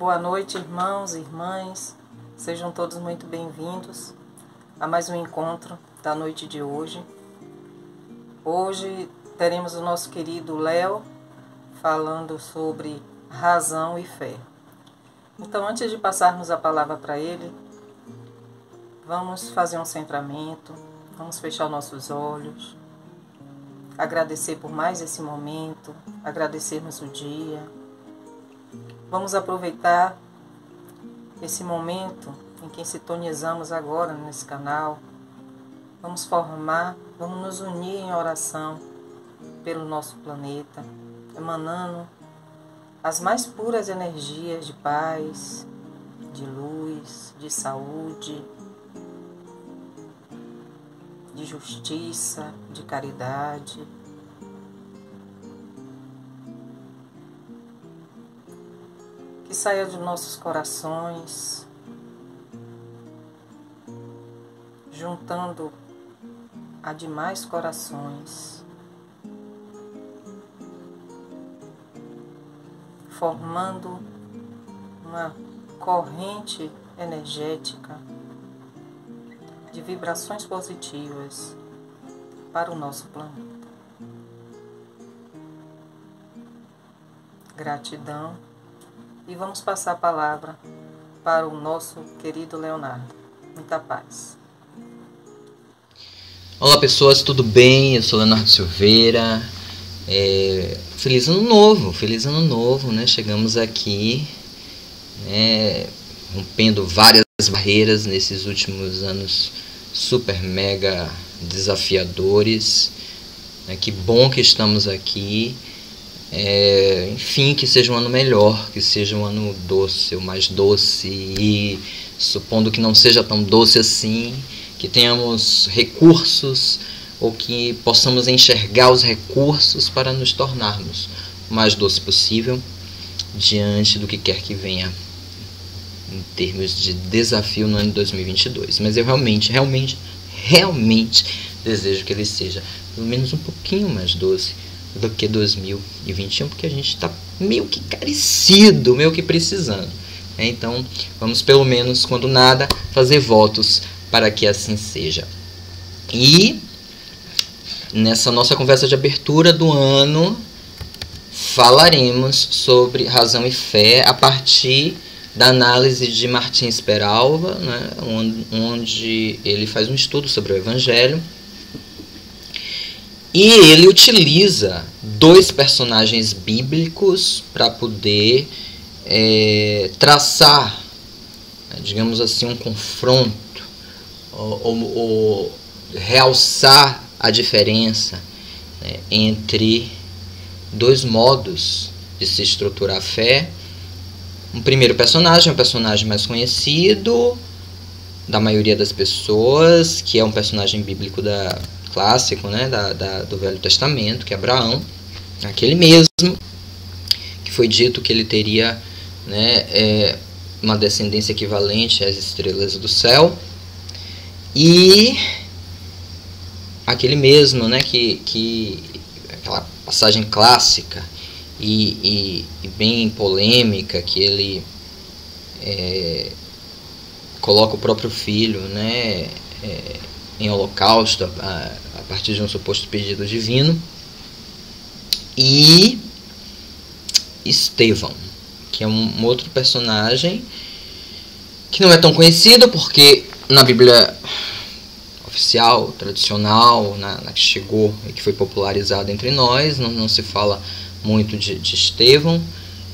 Boa noite, irmãos e irmãs. Sejam todos muito bem-vindos a mais um encontro da noite de hoje. Hoje teremos o nosso querido Léo falando sobre razão e fé. Então, antes de passarmos a palavra para ele, vamos fazer um centramento, vamos fechar nossos olhos, agradecer por mais esse momento, agradecermos o dia. Vamos aproveitar esse momento em que sintonizamos agora nesse canal. Vamos nos unir em oração pelo nosso planeta, emanando as mais puras energias de paz, de luz, de saúde, de justiça, de caridade. Que saia de nossos corações, juntando a demais corações, formando uma corrente energética de vibrações positivas para o nosso planeta. Gratidão. E vamos passar a palavra para o nosso querido Leonardo. Muita paz. Olá pessoas, tudo bem? Eu sou Leonardo Silveira. Feliz ano novo, né? Chegamos aqui, rompendo várias barreiras nesses últimos anos super mega desafiadores. Que bom que estamos aqui. Enfim, que seja um ano melhor, que seja um ano doce, o mais doce, e supondo que não seja tão doce assim, que tenhamos recursos ou que possamos enxergar os recursos para nos tornarmos o mais doce possível diante do que quer que venha em termos de desafio no ano de 2022. Mas eu realmente desejo que ele seja pelo menos um pouquinho mais doce do que 2021, porque a gente está meio que carecido, meio que precisando. Então, vamos pelo menos, quando nada, fazer votos para que assim seja. E nessa nossa conversa de abertura do ano, falaremos sobre razão e fé a partir da análise de Martins Peralva, né, onde ele faz um estudo sobre o Evangelho. E ele utiliza dois personagens bíblicos para poder traçar, digamos assim, um confronto, ou realçar a diferença, entre dois modos de se estruturar a fé. Um primeiro personagem, um personagem mais conhecido da maioria das pessoas, que é um personagem bíblico clássico, né, do Velho Testamento, que é Abraão, aquele mesmo que foi dito que ele teria, uma descendência equivalente às estrelas do céu, e aquele mesmo, que aquela passagem clássica e bem polêmica, que ele coloca o próprio filho, em holocausto a partir de um suposto pedido divino. E Estevão, que é um outro personagem que não é tão conhecido, porque na Bíblia oficial, tradicional, na que chegou e que foi popularizada entre nós, não se fala muito de Estevão,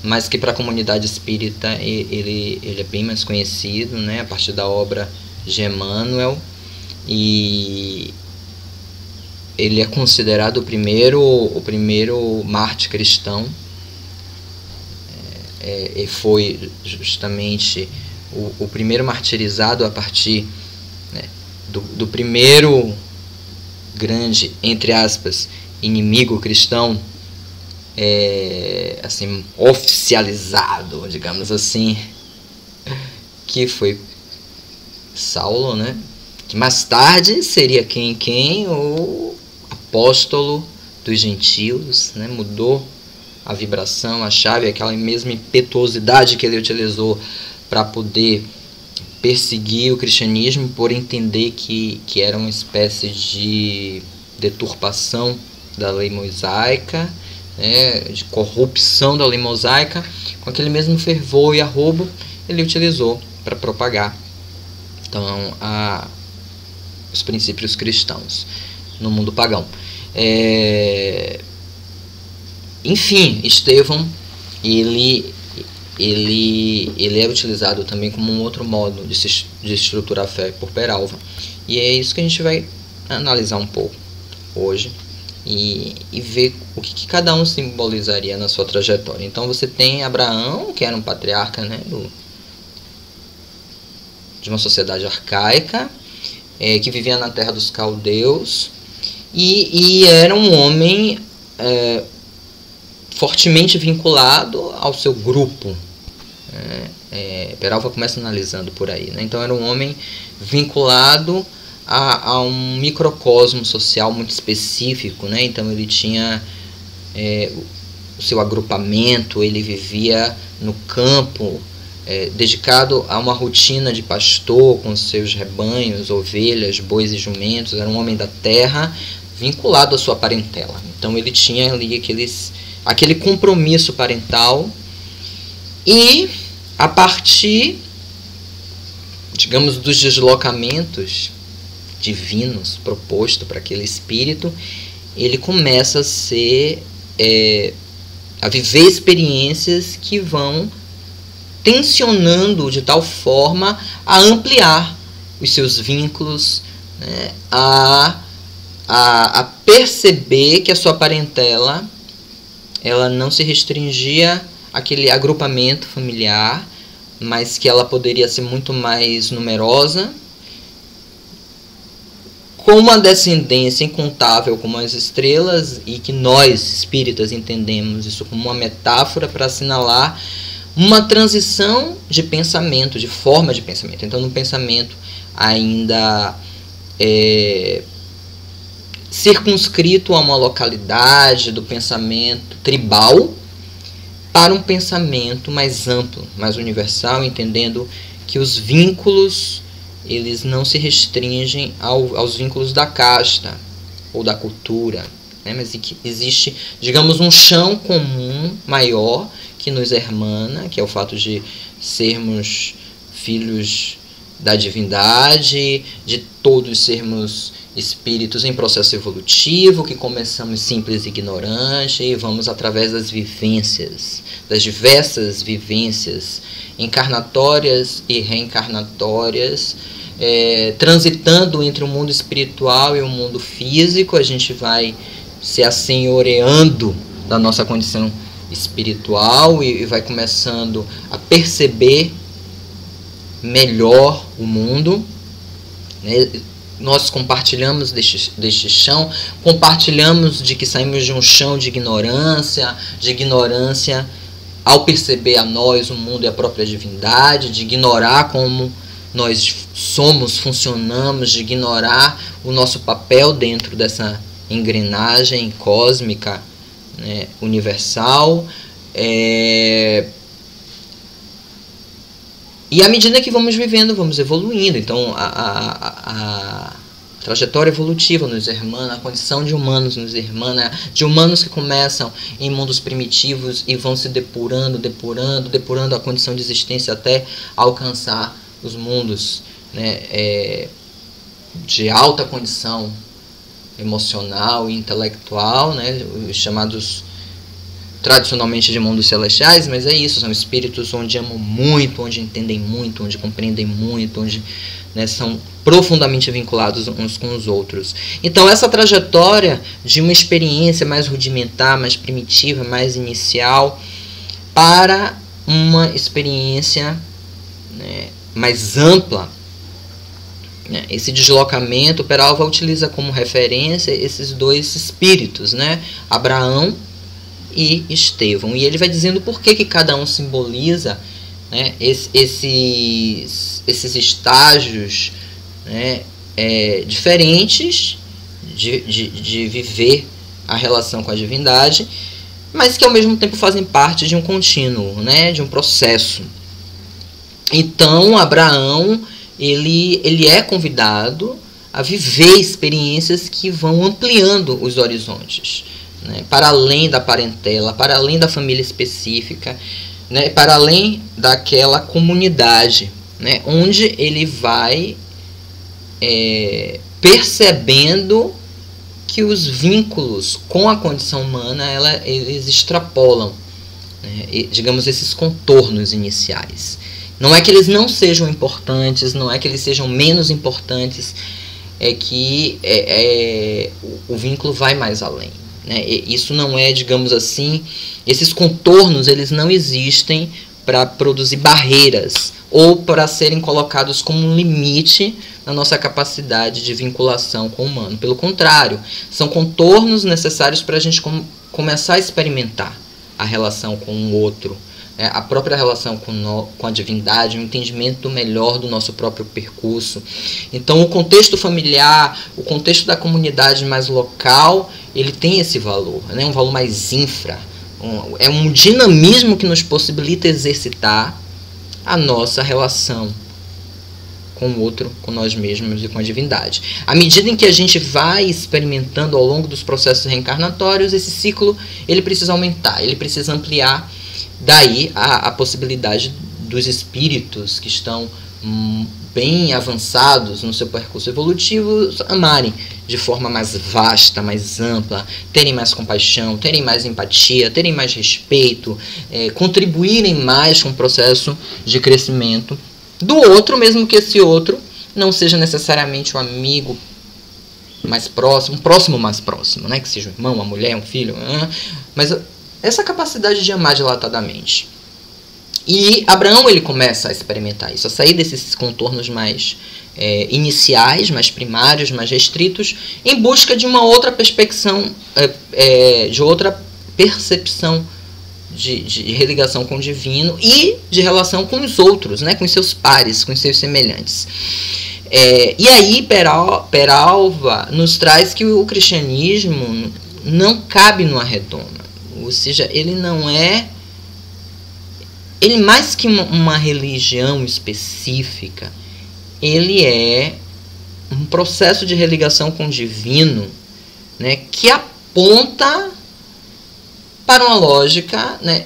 mas que para a comunidade espírita ele é bem mais conhecido, a partir da obra de Emmanuel. E ele é considerado o primeiro mártir cristão, e foi justamente o primeiro martirizado a partir, do primeiro grande, entre aspas, inimigo cristão, assim, oficializado, digamos assim, que foi Saulo, que mais tarde seria o apóstolo dos gentios, mudou a vibração, a chave, aquela mesma impetuosidade que ele utilizou para poder perseguir o cristianismo, por entender que era uma espécie de deturpação da lei mosaica, né, de corrupção da lei mosaica. Com aquele mesmo fervor e arrobo, ele utilizou para propagar então os princípios cristãos no mundo pagão. Enfim, Estevão, ele é utilizado também como um outro modo de estruturar a fé por Peralva. E é isso que a gente vai analisar um pouco hoje e ver o que cada um simbolizaria na sua trajetória. Então você tem Abraão, que era um patriarca, né, de uma sociedade arcaica, que vivia na terra dos caldeus, e era um homem fortemente vinculado ao seu grupo. Peralva começa analisando por aí, né? Então era um homem vinculado a um microcosmo social muito específico, né? Então ele tinha o seu agrupamento, ele vivia no campo, dedicado a uma rotina de pastor com seus rebanhos, ovelhas, bois e jumentos. Era um homem da terra vinculado à sua parentela. Então ele tinha ali aquele compromisso parental, e a partir, digamos, dos deslocamentos divinos proposto para aquele espírito, ele começa a viver experiências que vão tensionando de tal forma a ampliar os seus vínculos, né, a perceber que a sua parentela ela não se restringia àquele agrupamento familiar, mas que ela poderia ser muito mais numerosa, com uma descendência incontável como as estrelas, e que nós, espíritas, entendemos isso como uma metáfora para assinalar uma transição de pensamento, de forma de pensamento. Então, no pensamento ainda circunscrito a uma localidade do pensamento tribal, para um pensamento mais amplo, mais universal, entendendo que os vínculos eles não se restringem aos vínculos da casta ou da cultura, né? Mas que existe, digamos, um chão comum maior que nos hermana, que é o fato de sermos filhos da divindade, de todos sermos espíritos em processo evolutivo, que começamos simples e ignorantes e vamos, através das vivências, das diversas vivências encarnatórias e reencarnatórias, transitando entre o mundo espiritual e o mundo físico, a gente vai se assenhoreando da nossa condição espiritual e vai começando a perceber melhor o mundo, né? Nós compartilhamos deste chão, compartilhamos de que saímos de um chão de ignorância ao perceber a nós o mundo e a própria divindade, de ignorar como nós somos, funcionamos, de ignorar o nosso papel dentro dessa engrenagem cósmica, né, universal. E à medida que vamos vivendo, vamos evoluindo. Então, a trajetória evolutiva nos hermana, a condição de humanos nos hermana, de humanos que começam em mundos primitivos e vão se depurando a condição de existência até alcançar os mundos, né, de alta condição emocional e intelectual, né, os chamados tradicionalmente de mundos celestiais, mas é isso, são espíritos onde amam muito, onde entendem muito, onde compreendem muito, onde, né, são profundamente vinculados uns com os outros. Então essa trajetória de uma experiência mais rudimentar, mais primitiva, mais inicial, para uma experiência, né, mais ampla, né, esse deslocamento, Peralva utiliza como referência esses dois espíritos, né, Abraão e Estevão, e ele vai dizendo por que cada um simboliza, né, esses estágios, né, diferentes de viver a relação com a divindade, mas que ao mesmo tempo fazem parte de um contínuo, né, de um processo. Então, Abraão, ele é convidado a viver experiências que vão ampliando os horizontes, né, para além da parentela, para além da família específica, né, para além daquela comunidade, né, onde ele vai percebendo que os vínculos com a condição humana eles extrapolam, né, digamos, esses contornos iniciais. Não é que eles não sejam importantes, não é que eles sejam menos importantes, é que o vínculo vai mais além, né? Isso não é, digamos assim, esses contornos eles não existem para produzir barreiras ou para serem colocados como um limite na nossa capacidade de vinculação com o humano. Pelo contrário, são contornos necessários para a gente começar a experimentar a relação com o outro, a própria relação com a divindade, um entendimento melhor do nosso próprio percurso. Então, o contexto familiar, o contexto da comunidade mais local, ele tem esse valor, né? Um valor mais infra. É um dinamismo que nos possibilita exercitar a nossa relação com o outro, com nós mesmos e com a divindade. À medida em que a gente vai experimentando ao longo dos processos reencarnatórios, esse ciclo ele precisa aumentar, ele precisa ampliar. Daí a possibilidade dos espíritos que estão bem avançados no seu percurso evolutivo amarem de forma mais vasta, mais ampla, terem mais compaixão, terem mais empatia, terem mais respeito, contribuírem mais com o processo de crescimento do outro, mesmo que esse outro não seja necessariamente um amigo mais próximo, um próximo mais próximo, né? Que seja um irmão, uma mulher, um filho, mas essa capacidade de amar dilatadamente. E Abraão ele começa a experimentar isso, a sair desses contornos mais iniciais, mais primários, mais restritos, em busca de uma outra perspecção, de outra percepção de religação com o divino e de relação com os outros, né, com os seus pares, com os seus semelhantes. E aí Peralva nos traz que o cristianismo não cabe numa redoma. Ou seja, ele não é... Ele mais que uma religião específica, ele é um processo de religação com o divino, né, que aponta para uma lógica, né,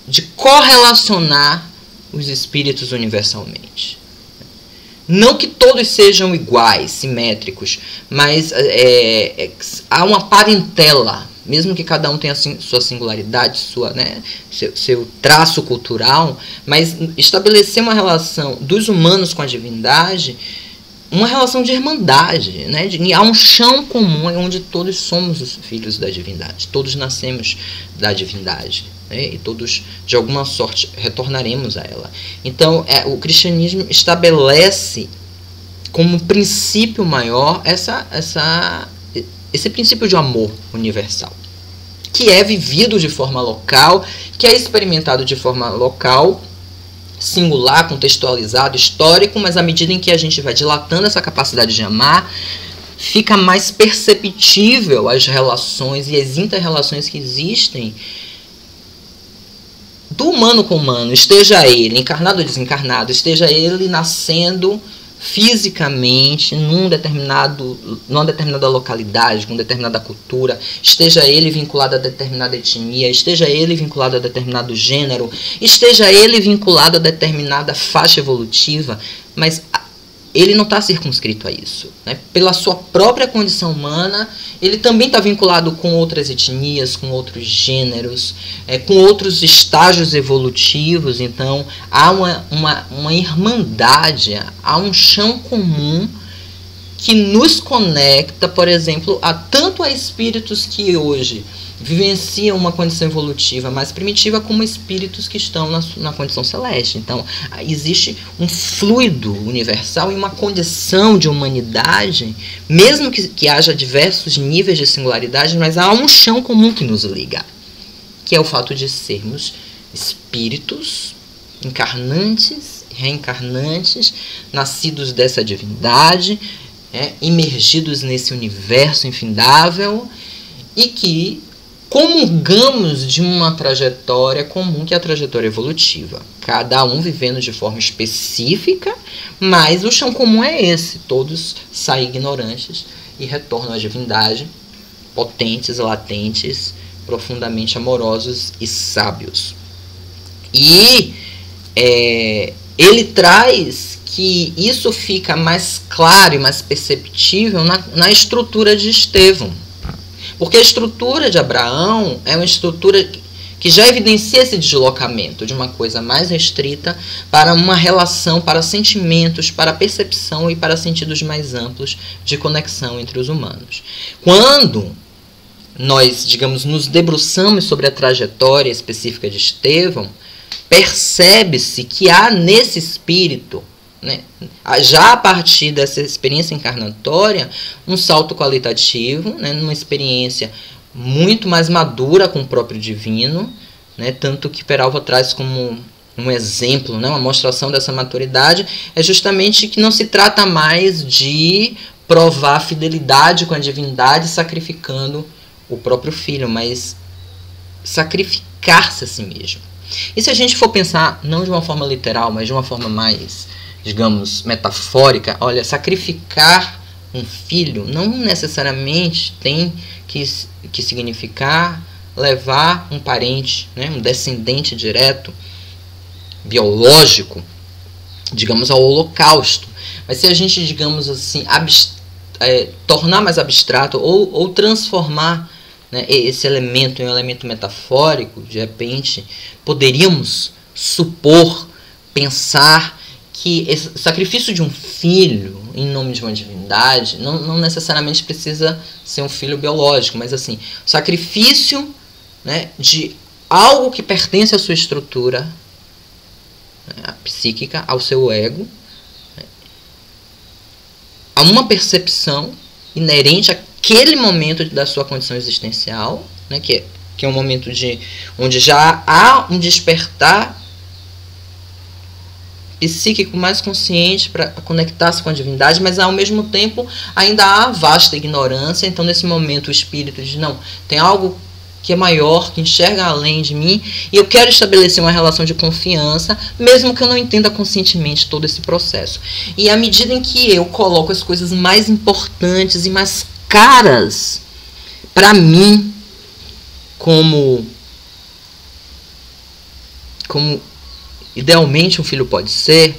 de correlacionar os espíritos universalmente. Não que todos sejam iguais, simétricos, mas há uma parentela, mesmo que cada um tenha sua singularidade, seu traço cultural, mas estabelecer uma relação dos humanos com a divindade, uma relação de irmandade, né? Há um chão comum onde todos somos os filhos da divindade, todos nascemos da divindade, né? E todos, de alguma sorte, retornaremos a ela. Então, o cristianismo estabelece como princípio maior esse princípio de amor universal, que é vivido de forma local, que é experimentado de forma local, singular, contextualizado, histórico, mas à medida em que a gente vai dilatando essa capacidade de amar, fica mais perceptível as relações e as inter-relações que existem do humano com o humano, esteja ele encarnado ou desencarnado, esteja ele nascendo fisicamente numa determinada localidade, com determinada cultura, esteja ele vinculado a determinada etnia, esteja ele vinculado a determinado gênero, esteja ele vinculado a determinada faixa evolutiva, mas ele não está circunscrito a isso, né? Pela sua própria condição humana, ele também está vinculado com outras etnias, com outros gêneros, com outros estágios evolutivos. Então, há uma irmandade, há um chão comum que nos conecta, por exemplo, tanto a espíritos que hoje vivenciam uma condição evolutiva mais primitiva, como espíritos que estão na condição celeste. Então, existe um fluido universal e uma condição de humanidade, mesmo que haja diversos níveis de singularidade, mas há um chão comum que nos liga, que é o fato de sermos espíritos encarnantes, reencarnantes, nascidos dessa divindade, imergidos nesse universo infindável, e que comungamos de uma trajetória comum, que é a trajetória evolutiva. Cada um vivendo de forma específica, mas o chão comum é esse. Todos saem ignorantes e retornam à divindade, potentes, latentes, profundamente amorosos e sábios. E ele traz que isso fica mais claro e mais perceptível na estrutura de Estevão. Porque a estrutura de Abraão é uma estrutura que já evidencia esse deslocamento de uma coisa mais restrita para uma relação, para sentimentos, para percepção e para sentidos mais amplos de conexão entre os humanos. Quando nós, digamos, nos debruçamos sobre a trajetória específica de Estevão, percebe-se que há nesse espírito, né, já a partir dessa experiência encarnatória, um salto qualitativo, né, numa experiência muito mais madura com o próprio divino, né, tanto que Peralva traz como um exemplo, né, uma mostração dessa maturidade, é justamente que não se trata mais de provar fidelidade com a divindade sacrificando o próprio filho, mas sacrificar-se a si mesmo. E se a gente for pensar, não de uma forma literal, mas de uma forma mais, digamos, metafórica, olha, sacrificar um filho não necessariamente tem que significar levar um parente, né, um descendente direto, biológico, digamos, ao holocausto. Mas se a gente, digamos assim, tornar mais abstrato ou transformar, né, esse elemento em um elemento metafórico, de repente, poderíamos supor, pensar que esse sacrifício de um filho em nome de uma divindade não necessariamente precisa ser um filho biológico, mas assim, o sacrifício, né, de algo que pertence à sua estrutura, né, psíquica, ao seu ego, né, a uma percepção inerente àquele momento da sua condição existencial, né, que é um momento onde já há um despertar psíquico mais consciente para conectar-se com a divindade, mas ao mesmo tempo ainda há vasta ignorância. Então nesse momento o espírito diz, não, tem algo que é maior, que enxerga além de mim, e eu quero estabelecer uma relação de confiança, mesmo que eu não entenda conscientemente todo esse processo. E à medida em que eu coloco as coisas mais importantes e mais caras para mim, como idealmente um filho pode ser,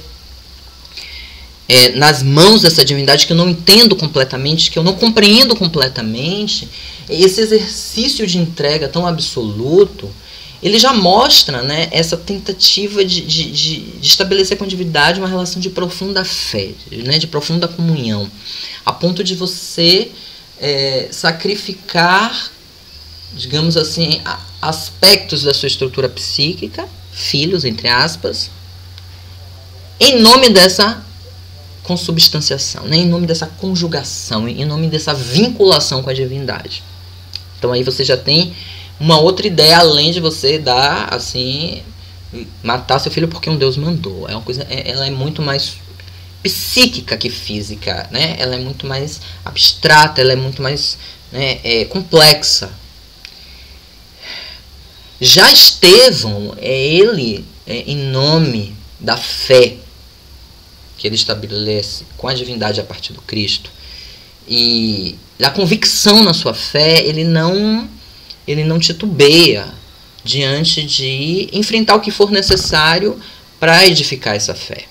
nas mãos dessa divindade que eu não entendo completamente, que eu não compreendo completamente, esse exercício de entrega tão absoluto, ele já mostra, né, essa tentativa de estabelecer com a divindade uma relação de profunda fé, né, de profunda comunhão, a ponto de você sacrificar, digamos assim, aspectos da sua estrutura psíquica, filhos, entre aspas, em nome dessa consubstanciação, né? Em nome dessa conjugação, em nome dessa vinculação com a divindade. Então aí você já tem uma outra ideia, além de você dar, assim, matar seu filho porque um Deus mandou. É uma coisa, ela é muito mais psíquica que física, né? Ela é muito mais abstrata, ela é muito mais, né, complexa. Já Estevão, ele, em nome da fé que ele estabelece com a divindade a partir do Cristo, e da convicção na sua fé, ele não titubeia diante de enfrentar o que for necessário para edificar essa fé.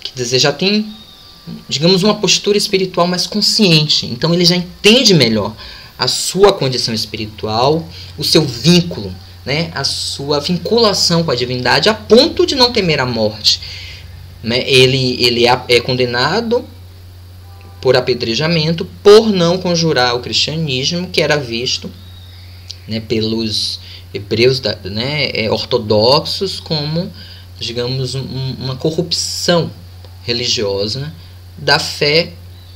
Quer dizer, já tem, digamos, uma postura espiritual mais consciente, então ele já entende melhor a sua condição espiritual, o seu vínculo, né, a sua vinculação com a divindade, a ponto de não temer a morte. Né? Ele é condenado por apedrejamento por não conjurar o cristianismo, que era visto, né, pelos hebreus, né, ortodoxos como, digamos, uma corrupção religiosa da fé,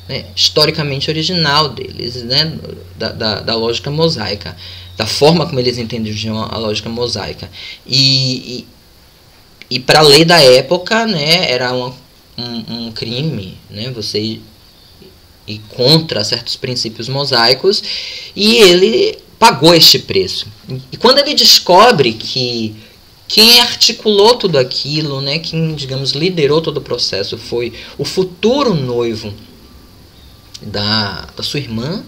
né, historicamente original deles, né, da lógica mosaica, da forma como eles entendiam a lógica mosaica. E para a lei da época, né, era um crime, né, você ir contra certos princípios mosaicos, e ele pagou este preço. E quando ele descobre que quem articulou tudo aquilo, né, quem, digamos, liderou todo o processo foi o futuro noivo da sua irmã,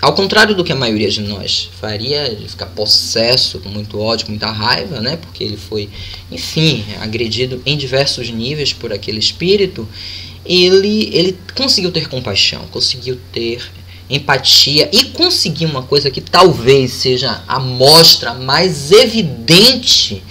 ao contrário do que a maioria de nós faria, de ficar possesso, com muito ódio, com muita raiva, né, porque ele foi, enfim, agredido em diversos níveis por aquele espírito, ele conseguiu ter compaixão, conseguiu ter empatia e conseguiu uma coisa que talvez seja a mostra mais evidente,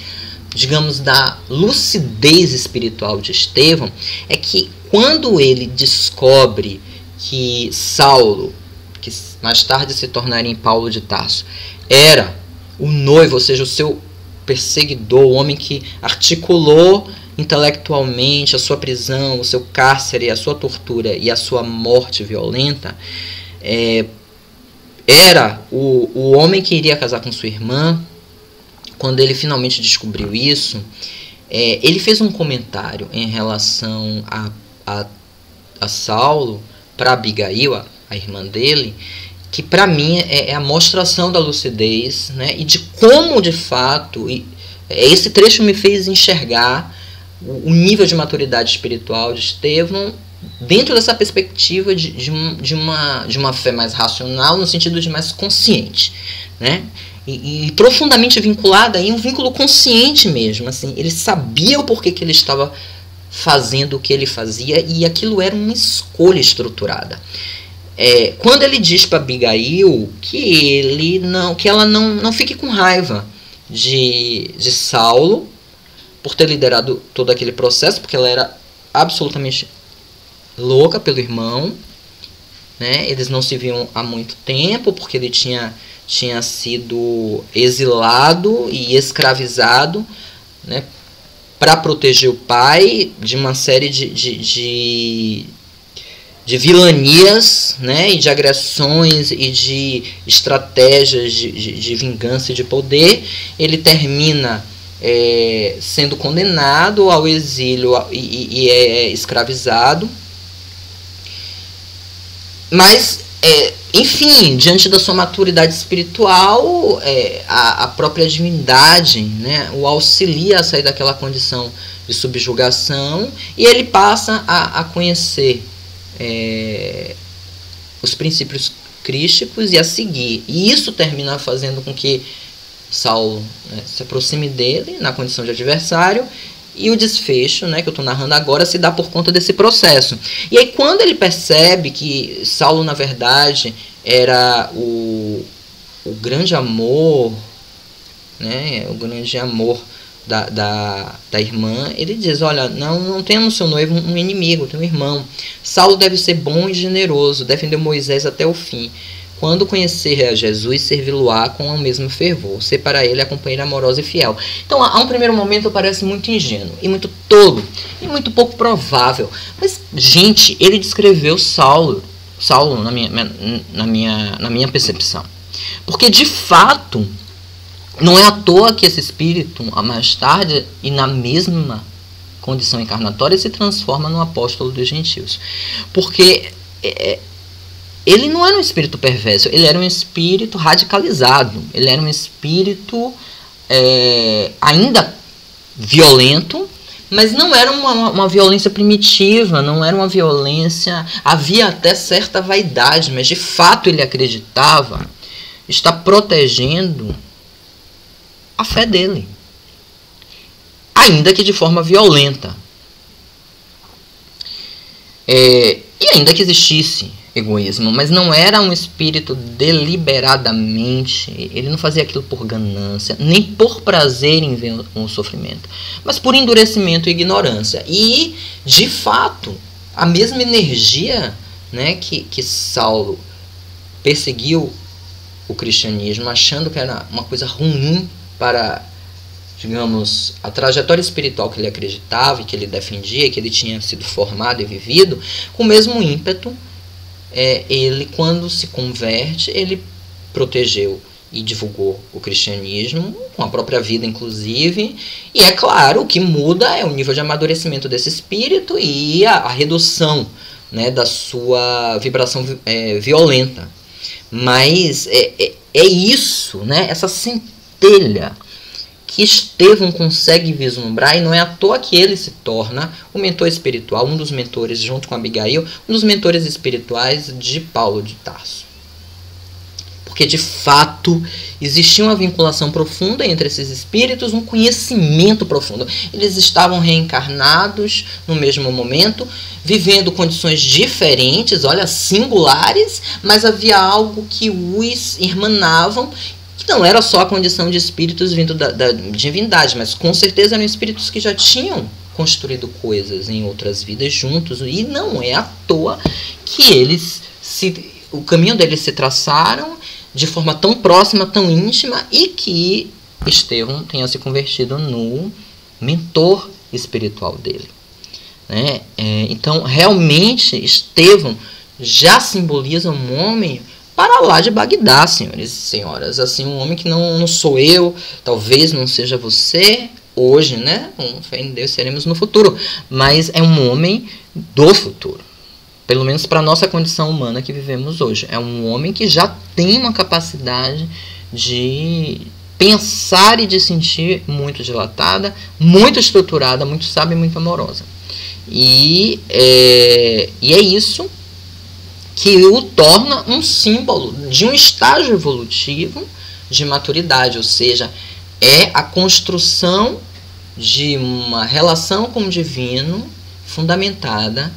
digamos, da lucidez espiritual de Estevão, é que quando ele descobre que Saulo, que mais tarde se tornaria em Paulo de Tarso, era o noivo, ou seja, o seu perseguidor, o homem que articulou intelectualmente a sua prisão, o seu cárcere, a sua tortura e a sua morte violenta, era o homem que iria casar com sua irmã. Quando ele finalmente descobriu isso, ele fez um comentário em relação a Saulo para Abigail, a irmã dele, que para mim é a mostração da lucidez, né, e de como de fato esse trecho me fez enxergar o nível de maturidade espiritual de Estevão dentro dessa perspectiva de uma fé mais racional, no sentido de mais consciente, né? E profundamente vinculada em um vínculo consciente mesmo, assim, ele sabia o porquê que ele estava fazendo o que ele fazia, e aquilo era uma escolha estruturada. Quando ele diz para Abigail que ela não fique com raiva de Saulo por ter liderado todo aquele processo, porque ela era absolutamente louca pelo irmão, né? Eles não se viam há muito tempo, porque ele tinha sido exilado e escravizado, né, para proteger o pai de uma série de vilanias, né, e de agressões e de estratégias de vingança e de poder. Ele termina sendo condenado ao exílio e é escravizado. Mas, enfim, diante da sua maturidade espiritual, a própria divindade, né, o auxilia a sair daquela condição de subjugação, e ele passa a conhecer os princípios crísticos e a seguir. E isso termina fazendo com que Saulo, né, se aproxime dele na condição de adversário, e o desfecho, né, que eu estou narrando agora, se dá por conta desse processo. E aí, quando ele percebe que Saulo, na verdade, era o grande amor, né, o grande amor da irmã, ele diz: olha, não tenha no seu noivo um inimigo, tem um irmão. Saulo deve ser bom e generoso, defendeu Moisés até o fim. Quando conhecer a Jesus, servi-lo-á com o mesmo fervor, ser para ele a companheira amorosa e fiel. Então, a um primeiro momento parece muito ingênuo, e muito tolo, e muito pouco provável. Mas, gente, ele descreveu Saulo na minha percepção. Porque, de fato, não é à toa que esse espírito, mais tarde, e na mesma condição encarnatória, se transforma no apóstolo dos gentios. Porque ele não era um espírito perverso, ele era um espírito radicalizado, ele era um espírito ainda violento, mas não era uma violência primitiva, não era uma violência, havia até certa vaidade, mas de fato ele acreditava estar protegendo a fé dele, ainda que de forma violenta, e ainda que existisse egoísmo, mas não era um espírito deliberadamente, ele não fazia aquilo por ganância, nem por prazer em ver o sofrimento, mas por endurecimento e ignorância. E, de fato, a mesma energia, né, que Saulo perseguiu o cristianismo, achando que era uma coisa ruim para, digamos, a trajetória espiritual que ele acreditava e que ele defendia, que ele tinha sido formado e vivido, com o mesmo ímpeto, ele, quando se converte, ele protegeu e divulgou o cristianismo, com a própria vida, inclusive. E é claro, o que muda é o nível de amadurecimento desse espírito e a redução, né, da sua vibração violenta. Mas é isso, né? Essa centelha que Estevão consegue vislumbrar, e não é à toa que ele se torna o mentor espiritual, um dos mentores, junto com Abigail, um dos mentores espirituais de Paulo de Tarso. Porque, de fato, existia uma vinculação profunda entre esses espíritos, um conhecimento profundo. Eles estavam reencarnados no mesmo momento, vivendo condições diferentes, olha, singulares, mas havia algo que os irmanavam, que não era só a condição de espíritos vindo da divindade, mas com certeza eram espíritos que já tinham construído coisas em outras vidas juntos, e não é à toa que o caminho deles se traçaram de forma tão próxima, tão íntima, e que Estevão tenha se convertido no mentor espiritual dele, né? Então, realmente, Estevão já simboliza um homem para lá de Bagdá, senhores e senhoras. Assim, um homem que não sou eu, talvez não seja você hoje, né? Com fé em Deus seremos no futuro, mas é um homem do futuro. Pelo menos para a nossa condição humana que vivemos hoje. É um homem que já tem uma capacidade de pensar e de sentir muito dilatada, muito estruturada, muito sábia e muito amorosa. E é isso que o torna um símbolo de um estágio evolutivo de maturidade, ou seja, é a construção de uma relação com o divino fundamentada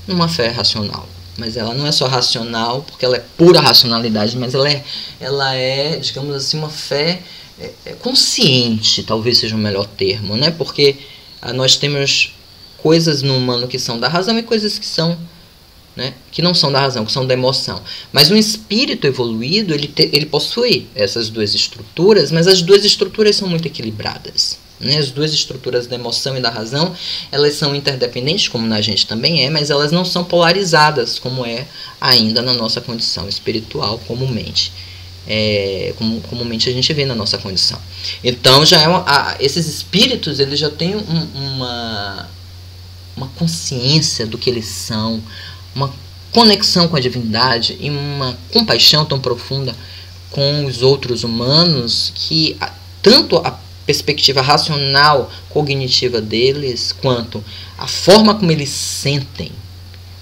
numa fé racional. Mas ela não é só racional, porque ela é pura racionalidade, mas ela é, digamos assim, uma fé consciente, talvez seja o melhor termo, né? Porque nós temos coisas no humano que são da razão e coisas que são, né, que não são da razão, que são da emoção. Mas um espírito evoluído, ele possui essas duas estruturas, mas as duas estruturas são muito equilibradas. Né? As duas estruturas da emoção e da razão, elas são interdependentes, como na gente também é, mas elas não são polarizadas, como é ainda na nossa condição espiritual, comumente. Comumente a gente vê na nossa condição. Então, esses espíritos, eles já têm uma consciência do que eles são, uma conexão com a divindade e uma compaixão tão profunda com os outros humanos que tanto a perspectiva racional, cognitiva deles, quanto a forma como eles sentem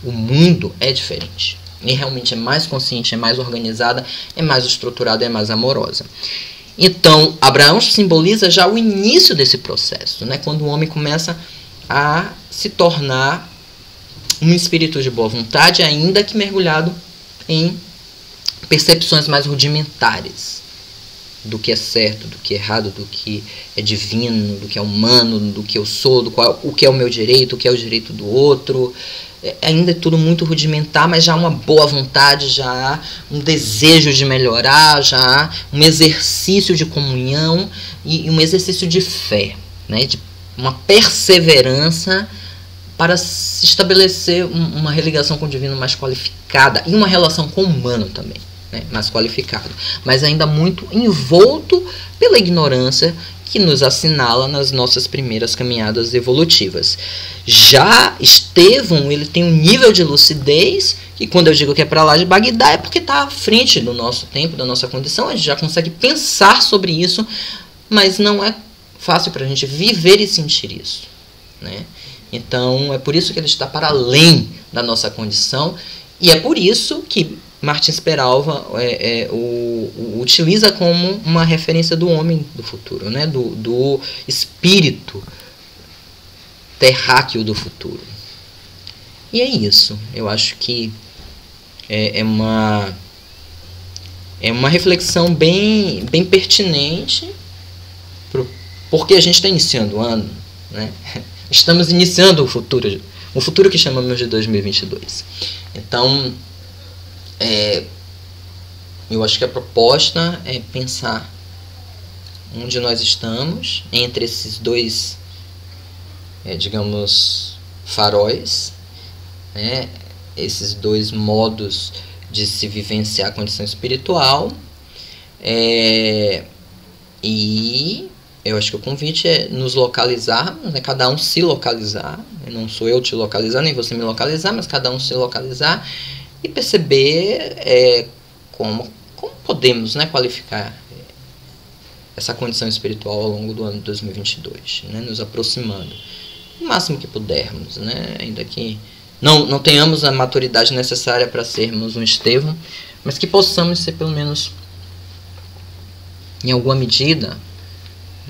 o mundo é diferente. E realmente é mais consciente, é mais organizada, é mais estruturada, é mais amorosa. Então, Abraão simboliza já o início desse processo, né? Quando o homem começa a se tornar um espírito de boa vontade, ainda que mergulhado em percepções mais rudimentares do que é certo, do que é errado, do que é divino, do que é humano, do que eu sou, o que é o meu direito, o que é o direito do outro. Ainda é tudo muito rudimentar, mas já há uma boa vontade, já há um desejo de melhorar, já há um exercício de comunhão e um exercício de fé, né? De uma perseverança para se estabelecer uma religação com o divino mais qualificada e uma relação com o humano também, né, mais qualificado, mas ainda muito envolto pela ignorância que nos assinala nas nossas primeiras caminhadas evolutivas. Já Estevão, ele tem um nível de lucidez que, quando eu digo que é para lá de Bagdá, é porque está à frente do nosso tempo, da nossa condição, a gente já consegue pensar sobre isso, mas não é fácil para a gente viver e sentir isso, né? Então, é por isso que ele está para além da nossa condição, e é por isso que Martins Peralva o utiliza como uma referência do homem do futuro, né? do espírito terráqueo do futuro. E é isso. Eu acho que é uma reflexão bem pertinente, porque a gente está iniciando o ano, né? Estamos iniciando o futuro que chamamos de 2022. Então, eu acho que a proposta é pensar onde nós estamos, entre esses dois, digamos, faróis, né? Esses dois modos de se vivenciar a condição espiritual. E eu acho que o convite é nos localizarmos, né? Cada um se localizar. Não sou eu te localizar, nem você me localizar, mas cada um se localizar e perceber como podemos, né, qualificar essa condição espiritual ao longo do ano de 2022, né, nos aproximando o máximo que pudermos, né, ainda que não tenhamos a maturidade necessária para sermos um Estevão, mas que possamos ser pelo menos, em alguma medida,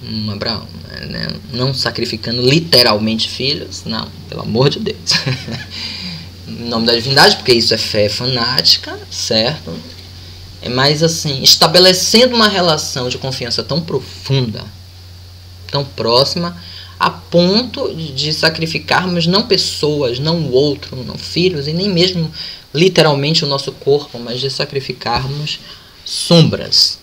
um Abraão, né, não sacrificando literalmente filhos, não, pelo amor de Deus, em nome da divindade, porque isso é fé fanática, certo? Mas assim, estabelecendo uma relação de confiança tão profunda, tão próxima, a ponto de sacrificarmos não pessoas, não o outro, não filhos, e nem mesmo literalmente o nosso corpo, mas de sacrificarmos sombras,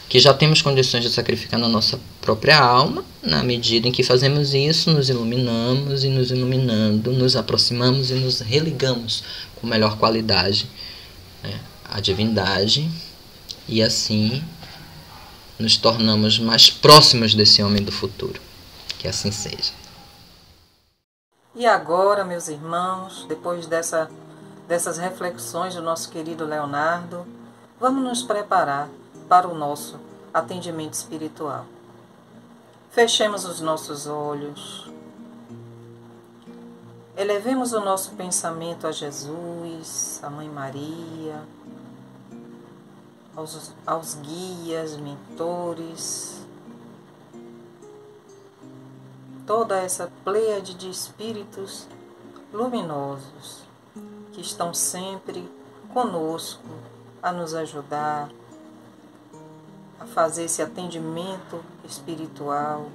que já temos condições de sacrificar na nossa própria alma. Na medida em que fazemos isso, nos iluminamos, e nos iluminando, nos aproximamos e nos religamos com melhor qualidade, né, a divindade, e assim nos tornamos mais próximos desse homem do futuro. Que assim seja. E agora, meus irmãos, depois dessas reflexões do nosso querido Leonardo, vamos nos preparar para o nosso atendimento espiritual. Fechemos os nossos olhos. Elevemos o nosso pensamento a Jesus, a Mãe Maria, aos guias, mentores, toda essa pleiade de espíritos luminosos que estão sempre conosco a nos ajudar a fazer esse atendimento espiritual.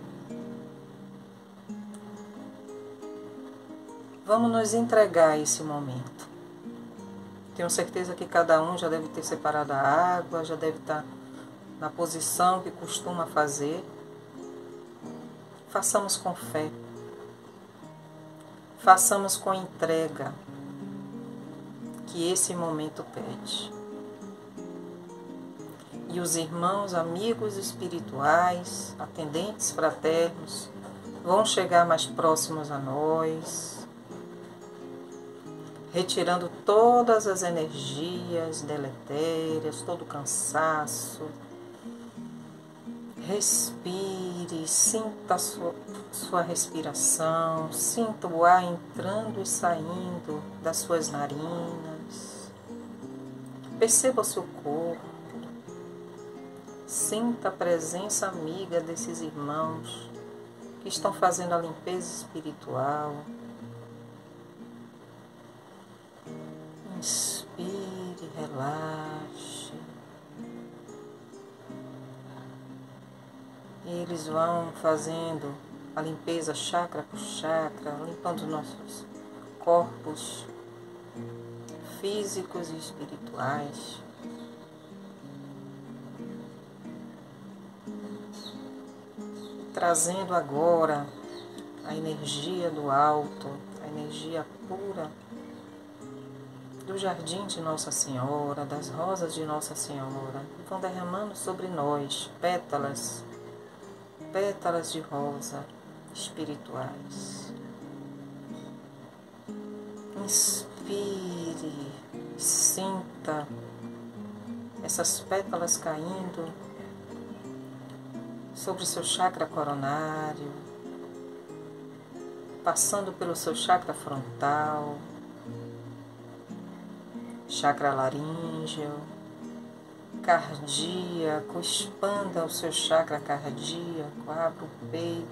Vamos nos entregar a esse momento. Tenho certeza que cada um já deve ter separado a água, já deve estar na posição que costuma fazer. Façamos com fé. Façamos com entrega que esse momento pede. E os irmãos, amigos espirituais, atendentes fraternos, vão chegar mais próximos a nós, retirando todas as energias deletérias, todo o cansaço. Respire, sinta a sua respiração, sinta o ar entrando e saindo das suas narinas. Perceba o seu corpo, sinta a presença amiga desses irmãos que estão fazendo a limpeza espiritual. Inspire, relaxe. E eles vão fazendo a limpeza chakra por chakra, limpando nossos corpos físicos e espirituais. Trazendo agora a energia do alto, a energia pura do jardim de Nossa Senhora, das rosas de Nossa Senhora, e vão derramando sobre nós pétalas de rosa espirituais. Inspire, sinta essas pétalas caindo sobre o seu chakra coronário, passando pelo seu chakra frontal, chakra laríngeo, cardíaco. Expanda o seu chakra cardíaco, abra o peito,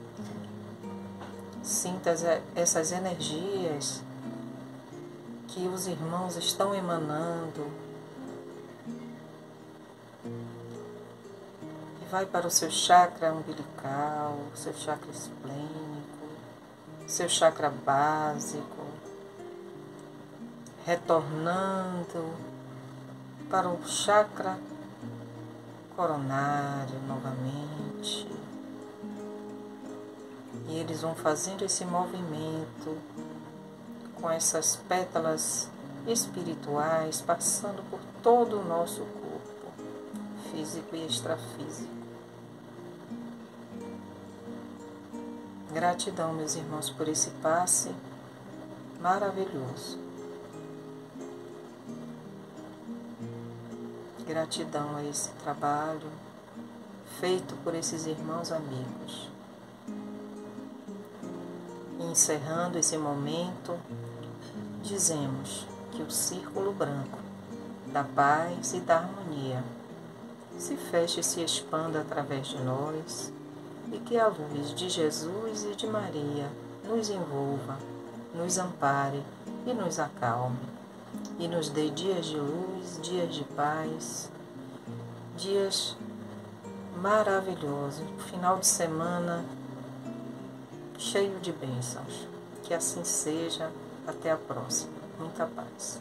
sinta essas energias que os irmãos estão emanando, e vai para o seu chakra umbilical, seu chakra esplênico, seu chakra básico, retornando para o chakra coronário novamente. E eles vão fazendo esse movimento com essas pétalas espirituais, passando por todo o nosso corpo, físico e extrafísico. Gratidão, meus irmãos, por esse passe maravilhoso. Gratidão a esse trabalho feito por esses irmãos amigos. E encerrando esse momento, dizemos que o círculo branco da paz e da harmonia se feche e se expanda através de nós e que a luz de Jesus e de Maria nos envolva, nos ampare e nos acalme e nos dê dias de luz, dias de paz, dias maravilhosos, final de semana cheio de bênçãos. Que assim seja. Até a próxima. Muita paz.